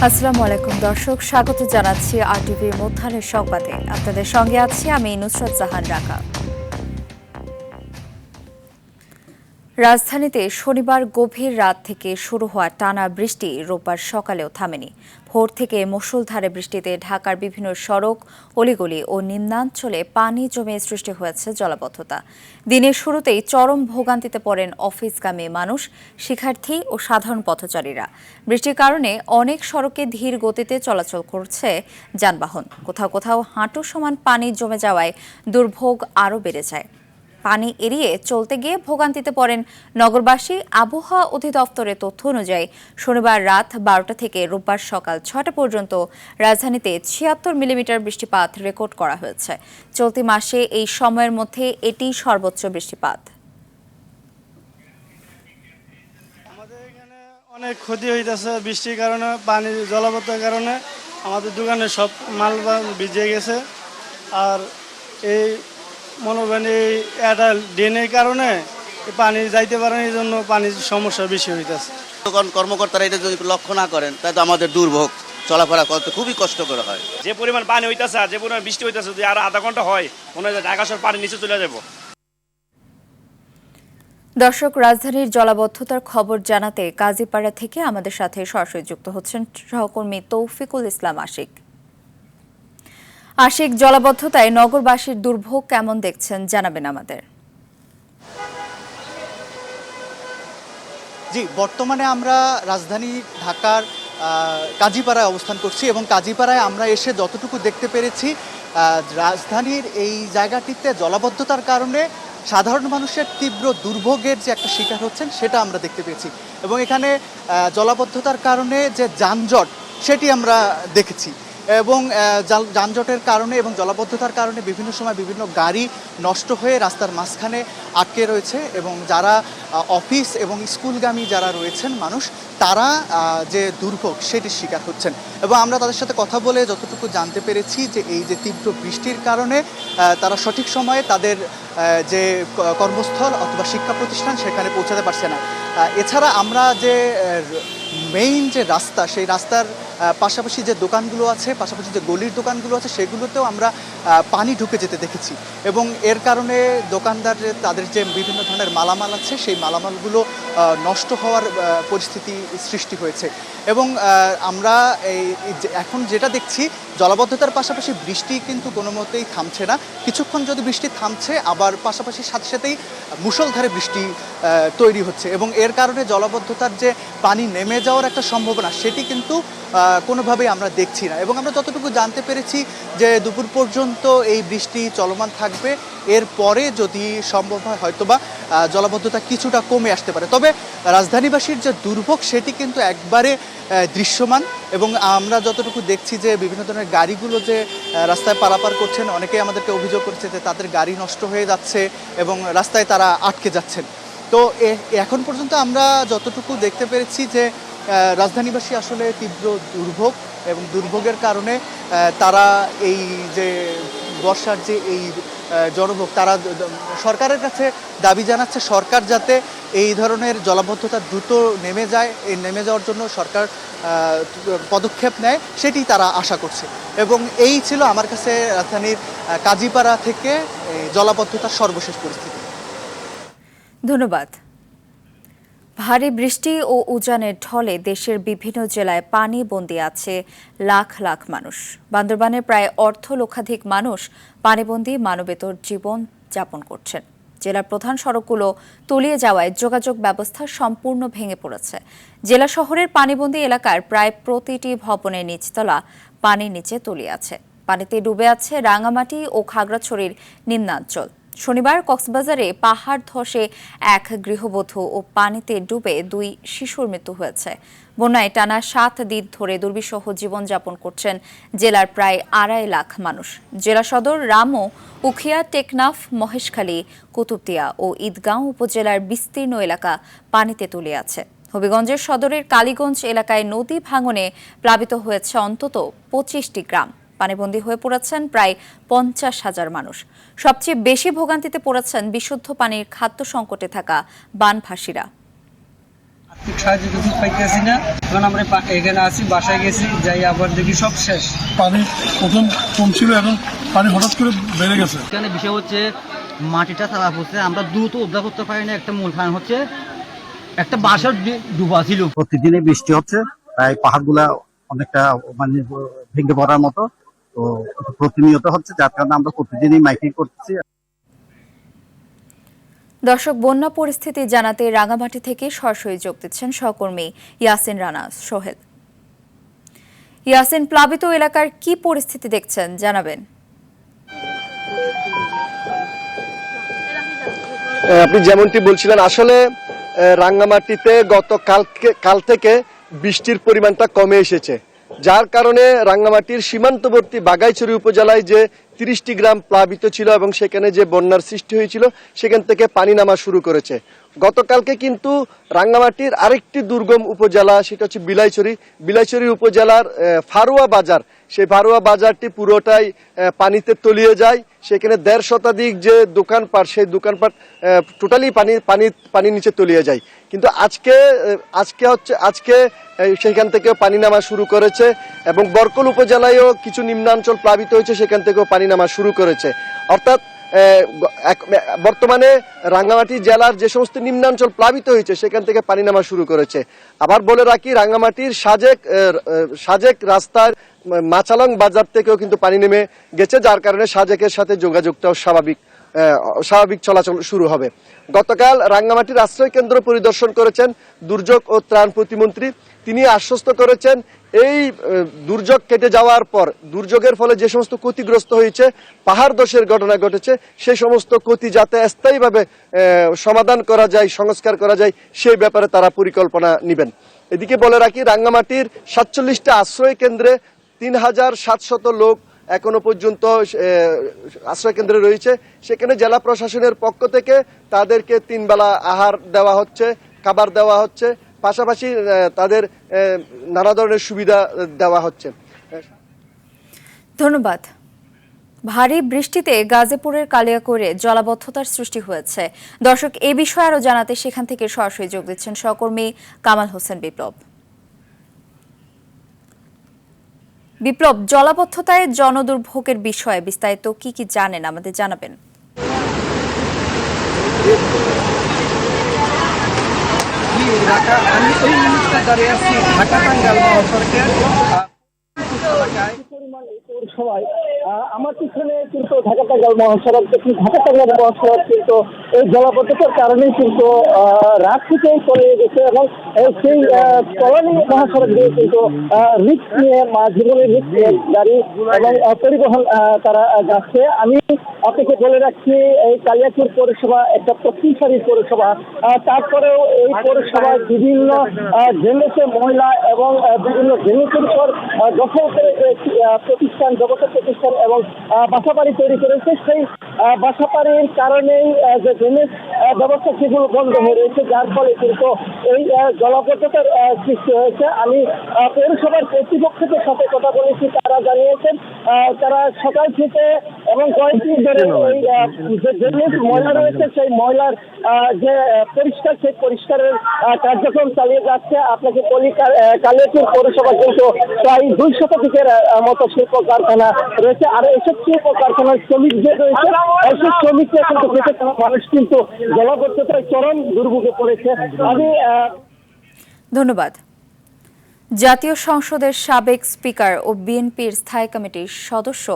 আসসালামু আলাইকুম দর্শক, স্বাগত জানাচ্ছি আরটিভির মধ্যাহ্নের সংবাদে। আপনাদের সঙ্গে আছি আমি নুসরাত জাহান রাকা। রাজধানীতে শনিবার গভীর রাত থেকে শুরু হওয়া টানা বৃষ্টি রোববার সকালেও থামেনি। ভোর থেকে মুষলধারে বৃষ্টিতে ঢাকার বিভিন্ন সড়ক, অলিগলি ও নিম্নাঞ্চলে পানি জমে সৃষ্টি হয়েছে জলাবদ্ধতা। দিনের শুরুতেই চরম ভোগান্তিতে পড়েন অফিসগামী মানুষ, শিক্ষার্থী ও সাধারণ পথচারীরা। বৃষ্টির কারণে অনেক সড়কে ধীর গতিতে চলাচল করছে যানবাহন। কোথাও কোথাও হাঁটু সমান পানি জমে যাওয়ায় দুর্ভোগ আরও বেড়ে যায়। পানি এড়িয়ে চলতে গিয়ে ভোগান্তিতে পড়েন নগরবাসী। আবহাওয়া অধিদপ্তরের তথ্য অনুযায়ী শনিবার রাত 12টা থেকে রোববার সকাল 6টা পর্যন্ত রাজধানীতে 76 মিলিমিটার বৃষ্টিপাত রেকর্ড করা হয়েছে। চলতি মাসে এই সময়ের মধ্যে এটি সর্বোচ্চ বৃষ্টিপাত। আমাদের এখানে অনেক ক্ষতি হইতেছে বৃষ্টির কারণে, পানি জলাবদ্ধতার কারণে আমাদের দোকানে সব মাল ভিজে গেছে। আর এই মনে করেন এটা ড্রেনের কারণে পানি যাইতে পারে না, এই জন্য পানির সমস্যা বেশি হইতেছে। কর্মকর্তারা এটা যদি লক্ষ্য না করেন তাহলে তো আমাদের দুর্ভোগ, চলাফেরা করতে খুবই কষ্টকর হয়। যে পরিমাণ পানি হইতেছে আর যে পরিমাণ বৃষ্টি হইতেছে, যদি আরো আধা ঘন্টা হয় মনে হয় ঢাকা শহর পানি নিচে চলে যাব। দর্শক, রাজধানীর জলাবদ্ধতার খবর জানাতে কাজীপাড়া থেকে আমাদের সাথে সরাসরি যুক্ত হচ্ছেন সহকর্মী তৌফিকুল ইসলাম আশিক। আশিক, জলাবদ্ধতায় নগরবাসীর দুর্ভোগ কেমন দেখছেন জানাবেন আমাদের। জি, বর্তমানে আমরা রাজধানী ঢাকার কাজীপাড়ায় অবস্থান করছি এবং কাজীপাড়ায় আমরা এসে যতটুকু দেখতে পেরেছি, রাজধানীর এই জায়গাটিতে জলাবদ্ধতার কারণে সাধারণ মানুষের তীব্র দুর্ভোগের যে একটা শিকার হচ্ছেন সেটা আমরা দেখতে পেয়েছি। এবং এখানে জলাবদ্ধতার কারণে যে যানজট সেটি আমরা দেখেছি এবং যানজটের কারণে এবং জলাবদ্ধতার কারণে বিভিন্ন সময় বিভিন্ন গাড়ি নষ্ট হয়ে রাস্তার মাঝখানে আটকে রয়েছে এবং যারা অফিস এবং স্কুলগামী যারা রয়েছেন মানুষ, তারা যে দুর্ভোগ সেটির শিকার হচ্ছেন। এবং আমরা তাদের সাথে কথা বলে যতটুকু জানতে পেরেছি যে এই যে তীব্র বৃষ্টির কারণে তারা সঠিক সময়ে তাদের যে কর্মস্থল অথবা শিক্ষা প্রতিষ্ঠান সেখানে পৌঁছাতে পারছে না। এছাড়া আমরা যে মেইন যে রাস্তা, সেই রাস্তার পাশাপাশি যে দোকানগুলো আছে, পাশাপাশি যে গলির দোকানগুলো আছে, সেগুলোতেও আমরা পানি ঢুকে যেতে দেখেছি এবং এর কারণে দোকানদারের তাদের যে বিভিন্ন ধরনের মালামাল আছে সেই মালামালগুলো নষ্ট হওয়ার পরিস্থিতি সৃষ্টি হয়েছে। এবং আমরা এখন যেটা দেখছি, জলাবদ্ধতার পাশাপাশি বৃষ্টি কিন্তু কোনো মতেই থামছে না। কিছুক্ষণ যদি বৃষ্টি থামছে, আবার পাশাপাশি সাথে সাথেই মুষলধারে বৃষ্টি তৈরি হচ্ছে এবং এর কারণে জলাবদ্ধতার যে পানি নেমে যাওয়ার একটা সম্ভাবনা সেটি কিন্তু কোনোভাবেই আমরা দেখছি না। এবং আমরা যতটুকু জানতে পেরেছি যে দুপুর পর্যন্ত এই বৃষ্টি চলমান থাকবে, এরপরে যদি সম্ভব হয় হয়তোবা জলাবদ্ধতা কিছুটা কমে আসতে পারে। তবে রাজধানীবাসীর যে দুর্ভোগ সেটি কিন্তু একবারে দৃশ্যমান এবং আমরা যতটুকু দেখছি যে বিভিন্ন ধরনের গাড়িগুলো যে রাস্তায় পারাপার করছেন, অনেকেই আমাদেরকে অভিযোগ করছে যে তাদের গাড়ি নষ্ট হয়ে যাচ্ছে এবং রাস্তায় তারা আটকে যাচ্ছেন। তো এখন পর্যন্ত আমরা যতটুকু দেখতে পেরেছি যে রাজধানীবাসী আসলে তীব্র দুর্ভোগ এবং দুর্ভোগের কারণে তারা এই যে বর্ষার যে এই জনভোগ, তারা সরকারের কাছে দাবি জানাচ্ছে সরকার যাতে এই ধরনের জলাবদ্ধতা দ্রুত নেমে যায়, এই নেমে যাওয়ার জন্য সরকার পদক্ষেপ নেয় সেটি তারা আশা করছে। এবং এই ছিল আমার কাছে রাজধানীর কাজীপাড়া থেকে জলাবদ্ধতার সর্বশেষ পরিস্থিতি। ধন্যবাদ। ভারী বৃষ্টি ও উজানের ঢলে দেশের বিভিন্ন জেলায় পানি বন্দী আছে লাখ লাখ মানুষ। বান্দরবানের প্রায় লক্ষাধিক মানুষ পানিবন্দী মানবেতর জীবন যাপন করছেন। জেলার প্রধান সড়কগুলো তলিয়ে যাওয়ায় যোগাযোগ ব্যবস্থা সম্পূর্ণ ভেঙে পড়েছে। জেলা শহরের পানিবন্দী এলাকার প্রায় প্রতিটি ভবনের নিচতলা পানির নিচে তলিয়ে আছে। পানিতে ডুবে আছে রাঙামাটি ও খাগড়াছড়ির নিম্নাঞ্চল। শনিবার কক্সবাজারে পাহাড় ধসে এক গৃহবধূ ও পানিতে ডুবে 2 শিশুর মৃত্যু হয়েছে। বন্যায় টানা 7 দিন ধরে দুর্বিষহ জীবনযাপন করছেন জেলার প্রায় 2.5 লাখ মানুষ। জেলা সদর রামু, উখিয়া, টেকনাফ, মহেশখালী, কুতুবদিয়া ও ঈদগাঁও উপজেলার বিস্তীর্ণ এলাকা পানিতে তলিয়ে আছে। হবিগঞ্জের সদরের কালীগঞ্জ এলাকায় নদী ভাঙনে প্লাবিত হয়েছে অন্তত 25টি গ্রাম। পানিবন্দী হয়ে পড়েছেন প্রায় 50,000 মানুষ। সবচেয়ে বেশি ভোগান্তিতে পড়েছেন বিশুদ্ধ পানির খাদ্য সংকটে থাকা বানভাসীরা। আর্থিক সাহায্য কিছু পাইতেছি না। এখন আমরা এখানে আসি, বাসায় গেছি, যাই আবার দেখি সব শেষ। পানি প্রথম কম ছিল, এখন পানি হঠাৎ করে বেড়ে গেছে। এখানে বিষয় হচ্ছে মাটিটা খারাপ হচ্ছে, আমরা দ্রুত উদ্ধার করতে পারি না। একটা মূল কারণ হচ্ছে একটা বাসার ডুবা ছিল। প্রতিদিনই বৃষ্টি হচ্ছে, তাই পাহাড়গুলা অনেকটা মানে ভেঙে পড়ার মতো, তো প্রতিনিয়ত হচ্ছে, যার কারণে আমরা প্রতিদিনই মাইকিং করতেছি। দর্শক, বন্যা পরিস্থিতি জানাতে রাঙামাটি থেকে সরাসরি যোগ দিচ্ছেন সহকর্মী ইয়াসিন রানা সোহেল। ইয়াসিন, প্লাবিত এলাকার কি পরিস্থিতি দেখছেন জানাবেন। আপনি যেমনটি বলছিলেন, আসলে রাঙ্গামাটিতে কাল থেকে বৃষ্টির পরিমাণটা কমে এসেছে, যার কারণে রাঙ্গামাটির সীমান্তবর্তী বাগাইছড়ি উপজেলায় যে 30টি গ্রাম প্লাবিত ছিল এবং সেখানে যে বন্যার সৃষ্টি হয়েছিল সেখান থেকে পানি নামা শুরু করেছে। গতকালকে কিন্তু রাঙ্গামাটির আরেকটি দুর্গম উপজেলা, সেটা হচ্ছে বিলাইছড়ি উপজেলার ফারুয়া বাজার, সেই ফারুয়া বাজারটি পুরোটাই পানিতে তলিয়ে যায়। সেখানে 1.5 শতাধিক যে দোকানপাট, সেই দোকানপাট টোটালি পানি নিচে তলিয়ে যায়। কিন্তু আজকে সেখান থেকে পানি নামা শুরু করেছে এবং বরকল উপজেলায়ও কিছু নিম্নাঞ্চল প্লাবিত হয়েছে, সেখান থেকেও পানি নামা শুরু করেছে। অর্থাৎ বর্তমানে রাঙ্গামাটি জেলার যে সমস্ত নিম্নাঞ্চল প্লাবিত হয়েছে সেখান থেকে পানি নামা শুরু করেছে। আবার বলে রাখি, রাঙ্গামাটির সাজেক রাস্তার মাচালং বাজার থেকেও কিন্তু পানি নেমে গেছে, যার কারণে সাজেকের সাথে যোগাযোগটাও স্বাভাবিক চলাচল শুরু হবে। গতকাল রাঙ্গামাটির আশ্রয় কেন্দ্র পরিদর্শন করেছেন দুর্যোগ ও ত্রাণ প্রতিমন্ত্রী। তিনি আশ্বস্ত করেছেন এই দুর্যোগ কেটে যাওয়ার পর, দুর্যোগের ফলে যে সমস্ত ক্ষতিগ্রস্ত হয়েছে, পাহাড় ধসের ঘটনা ঘটেছে, সেই সমস্ত ক্ষতি যাতে স্থায়ীভাবে সমাধান করা যায়, সংস্কার করা যায়, সেই ব্যাপারে তারা পরিকল্পনা নেবেন। এদিকে বলে রাখি, রাঙ্গামাটির 47টা আশ্রয় কেন্দ্রে 3700 লোক এখনো পর্যন্ত আশ্রয় কেন্দ্রে রয়েছে। সেখানে জেলা প্রশাসনের পক্ষ থেকে তাদেরকে 3 বেলা আহার দেওয়া হচ্ছে, খাবার দেওয়া হচ্ছে, পাশাপাশি তাদের নানা ধরনের সুবিধা দেওয়া হচ্ছে। ধন্যবাদ। ভারী বৃষ্টিতে গাজীপুরের কালিয়াকৈরে জলাবদ্ধতার সৃষ্টি হয়েছে। দর্শক, এই বিষয়ে আরো জানাতে সেখান থেকে সরাসরি যোগ দিচ্ছেন সহকর্মী কামাল হোসেন বিপ্লব। বিপ্লব, জলাবদ্ধতায় জনদুর্ভোগের বিষয়ে বিস্তারিত কি জানেন আমাদের জানাবেন। আমি এই মুহূর্তে দাঁড়িয়ে আছি ঢাকা টাঙ্গাইল মহাসড়কের সবাই আমার পিছনে কিন্তু ঢাকা টাঙ্গাইল মহাসড়ক, ঢাকা টাঙ্গাইল মহাসড়ক কিন্তু এই জলাবদ্ধতার কারণে কিন্তু রাত থেকেই চলে গেছে এবং সেই কলোনি মহাসড়ক দিয়ে কিন্তু রিস্ক নিয়ে জীবনের রিস্ক নিয়ে গাড়ি এবং পরিবহন তারা যাচ্ছে। আমি আপনাকে বলে রাখছি, এই কালিয়াকৈর পৌরসভা একটা পশ্চিম সারির পৌরসভা, তারপরেও এই পৌরসভায় বিভিন্ন ড্রেনেজে ময়লা এবং বিভিন্ন ড্রেনেজের উপর দখল করে প্রতিষ্ঠান, জগতের প্রতিষ্ঠান এবং বাসাবাড়ি তৈরি করেছে। সেই বাসাবাড়ির কারণেই যে ড্রেনেজ ব্যবস্থা সেগুলো বন্ধ হয়ে রয়েছে, যার ফলে কিন্তু এই জলাবদ্ধতার সৃষ্টি হয়েছে। আমি পৌরসভার কর্তৃপক্ষের সাথে কথা বলেছি, তারা জানিয়েছেন তারা সকাল থেকে এবং কয়েকদিন ধরে এই যে ড্রেনেজ ময়লা রয়েছে সেই ময়লার যে পরিষ্কার, সেই পরিষ্কারের কার্যক্রম চালিয়ে যাচ্ছে। আপনাকে বলি, কালিয়াকৈর পৌরসভা কিন্তু প্রায় 2 শতাধিকের মতো শিল্প কারখানা রয়েছে, আর এসব শিল্প কারখানার শ্রমিক যে রয়েছে, এসব শ্রমিকরা কিন্তু বেঁচে থাকা মানুষ কিন্তু জলাবদ্ধতায় চরম দুর্ভোগে পড়েছে। আমি ধন্যবাদ। জাতীয় সংসদের সাবেক স্পিকার ও বিএনপির স্থায়ী কমিটির সদস্য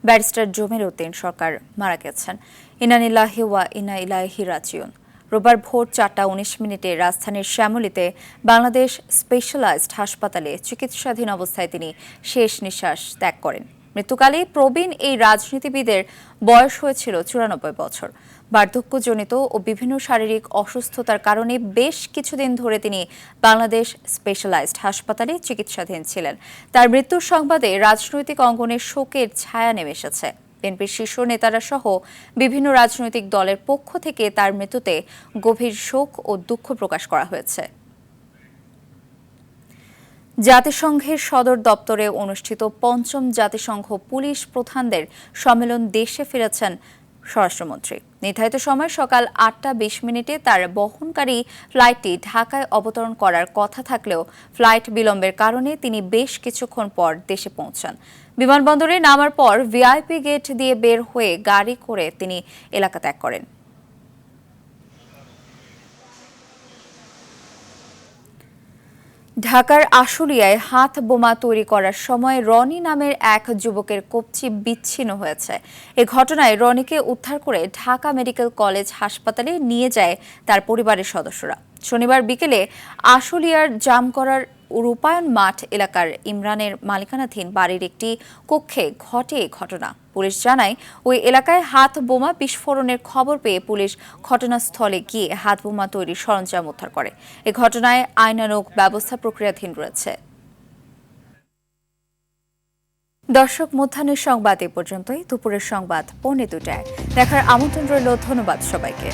ব্যারিস্টার জমির উদ্দিন সরকার মারা গেছেন। ইন্না লিল্লাহি ওয়া ইন্না ইলাইহি রাজিউন। রোববার ভোর 4:19 রাজধানীর শ্যামলীতে বাংলাদেশ স্পেশালাইজড হাসপাতালে চিকিৎসাধীন অবস্থায় তিনি শেষ নিঃশ্বাস ত্যাগ করেন। মৃত্যুকালে প্রবীণ এই রাজনীতিবিদের বয়স হয়েছিল 94 বছর। বার্ধক্যজনিত ও বিভিন্ন শারীরিক অসুস্থতার কারণে বেশ কিছুদিন ধরে তিনি বাংলাদেশ স্পেশালাইজড হাসপাতালে চিকিৎসাধীন ছিলেন। তার মৃত্যুর সংবাদে রাজনৈতিক অঙ্গনে শোকের ছায়া নেমে এসেছে। বিএনপির শীর্ষ নেতারা সহ বিভিন্ন রাজনৈতিক দলের পক্ষ থেকে তার মৃত্যুতে গভীর শোক ও দুঃখ প্রকাশ করা হয়েছে। জাতিসংঘের সদর দপ্তরে অনুষ্ঠিত 5ম জাতিসংঘ পুলিশ প্রধানদের সম্মেলন দেশে ফিরেছেন স্বরাষ্ট্রমন্ত্রী। নির্ধারিত সময় সকাল 8:20 তার বহনকারী ফ্লাইটটি ঢাকায় অবতরণ করার কথা থাকলেও ফ্লাইট বিলম্বের কারণে তিনি বেশ কিছুক্ষণ পর দেশে পৌঁছান। বিমানবন্দরে নামার পর ভিআইপি গেট দিয়ে বের হয়ে গাড়ি করে তিনি এলাকা ত্যাগ করেন। ঢাকার আশুলিয়ায় হাত বোমা তৈরি করার সময় রনি নামের এক যুবকের কবজি বিচ্ছিন্ন হয়েছে। এ ঘটনায় রনিকে উদ্ধার করে ঢাকা মেডিকেল কলেজ হাসপাতালে নিয়ে যায় তার পরিবারের সদস্যরা। শনিবার বিকেলে আশুলিয়ার জামকড়ার রূপায়ণ মাঠ এলাকার ইমরানের মালিকানাধীন বাড়ির একটি কক্ষে ঘটে ঘটনা। পুলিশ জানায় ওই এলাকায় হাত বোমা বিস্ফোরণের খবর পেয়ে পুলিশ ঘটনাস্থলে গিয়ে হাত বোমা তৈরির সরঞ্জাম উদ্ধার করে। এ ঘটনায় আইনানুগ ব্যবস্থা প্রক্রিয়াধীন রয়েছে। দর্শক, মধ্যাহ্নের সংবাদ এ পর্যন্তই। দুপুরের সংবাদ 2:45 দেখার আমন্ত্রণ রইল। ধন্যবাদ সবাইকে।